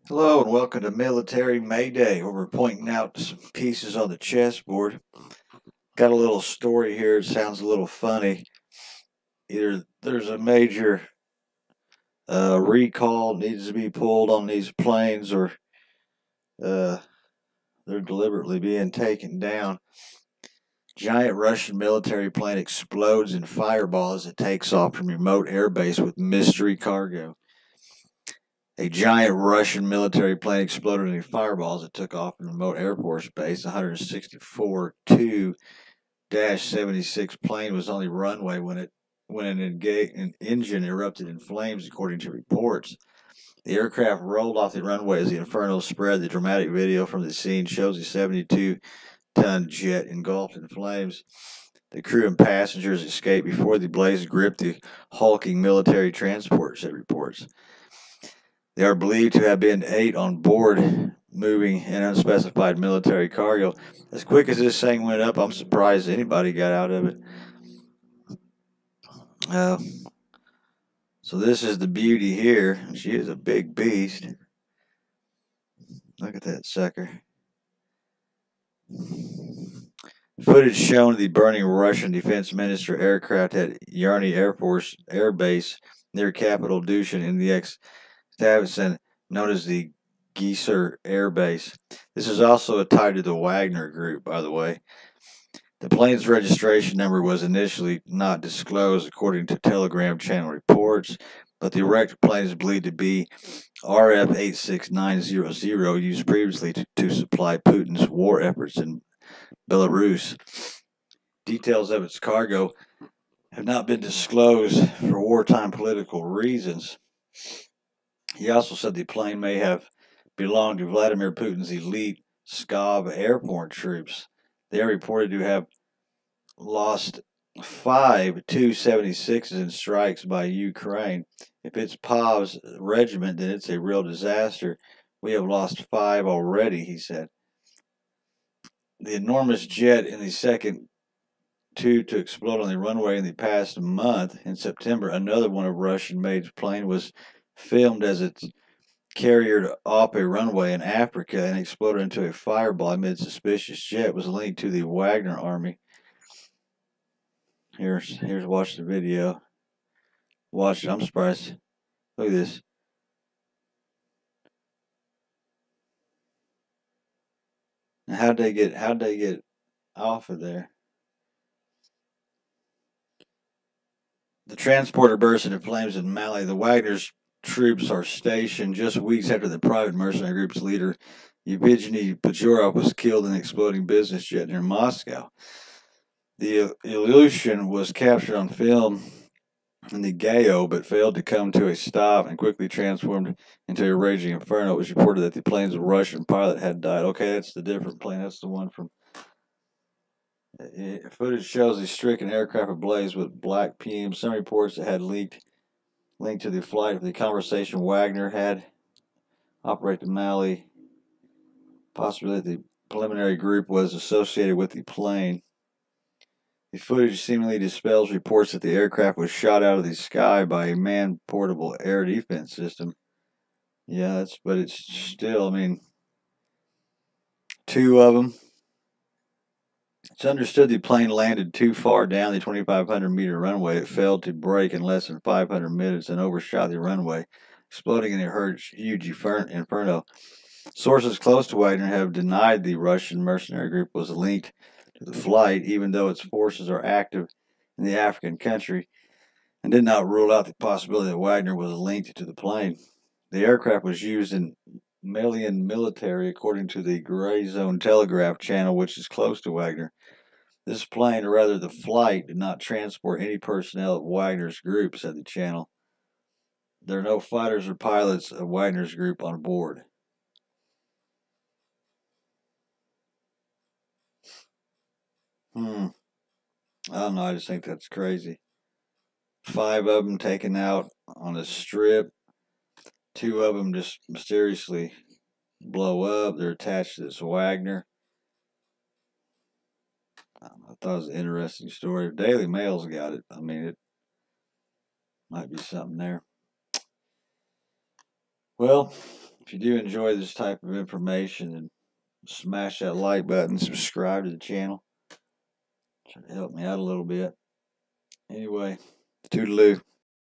Hello and welcome to Military Mayday, where we're pointing out some pieces on the chessboard. Got a little story here. It sounds a little funny. Either there's a major recall needs to be pulled on these planes, or uh, they're deliberately being taken down. Giant Russian military plane explodes in fireball as it takes off from remote airbase with mystery cargo. A giant Russian military plane exploded in a fireball as it took off from a remote Air Force base. 164 2-76 plane was on the runway when an engine erupted in flames, according to reports. The aircraft rolled off the runway as the inferno spread. The dramatic video from the scene shows a 72-ton jet engulfed in flames. The crew and passengers escaped before the blaze gripped the hulking military transport, said reports. There are believed to have been 8 on board, moving an unspecified military cargo. As quick as this thing went up, I'm surprised anybody got out of it. So this is the beauty here. She is a big beast. Look at that sucker. Footage shown of the burning Russian Defense Minister aircraft at Ayni Air Force Air Base near capital Dushanbe in the ex-Tajikistan, known as the Gissar Air Base. This is also tied to the Wagner Group, by the way. The plane's registration number was initially not disclosed, according to Telegram channel reports, but the wrecked plane is believed to be RF 86900, used previously to supply Putin's war efforts in Belarus. Details of its cargo have not been disclosed for wartime political reasons. He also said the plane may have belonged to Vladimir Putin's elite Skav airborne troops. They are reported to have lost 5 Tu-76s in strikes by Ukraine. If it's Pav's regiment, then it's a real disaster. We have lost 5 already, he said. The enormous jet in the second to explode on the runway in the past month. In September, another one of Russian-made plane was filmed as it carried off a runway in Africa and exploded into a fireball amid suspicious jet. Was linked to the Wagner army. Here's watch the video. Watch it. I'm surprised. Look at this. How'd they get off of there? The transporter burst into flames in Mali. The Wagner's troops are stationed just weeks after the private mercenary group's leader, Yevgeny Pajorov, was killed in an exploding business jet near Moscow. The illusion was captured on film in the Gao, but failed to come to a stop and quickly transformed into a raging inferno. It was reported that the plane's Russian pilot had died. Okay, that's the different plane. That's the one from... Footage shows the stricken aircraft ablaze with black fumes. Some reports that had linked to the flight of the conversation Wagner had operated in Mali. Possibly that the preliminary group was associated with the plane. The footage seemingly dispels reports that the aircraft was shot out of the sky by a man-portable air defense system. Yeah, but it's still, I mean, 2 of them. It's understood the plane landed too far down the 2,500-meter runway. It failed to brake in less than 500 minutes and overshot the runway, exploding in a huge inferno. Sources close to Wagner have denied the Russian mercenary group was linked to the flight, even though its forces are active in the African country, and did not rule out the possibility that Wagner was linked to the plane. The aircraft was used in Malian military, according to the Gray Zone Telegraph channel, which is close to Wagner. This plane, or rather the flight, did not transport any personnel of Wagner's group, said the channel. There are no fighters or pilots of Wagner's group on board. I don't know, I just think that's crazy. 5 of them taken out on a strip. 2 of them just mysteriously blow up. They're attached to this Wagner. I thought it was an interesting story. Daily Mail's got it. I mean, it might be something there. Well, If you do enjoy this type of information, then smash that like button, subscribe to the channel. Try to help me out a little bit. Anyway, toodaloo.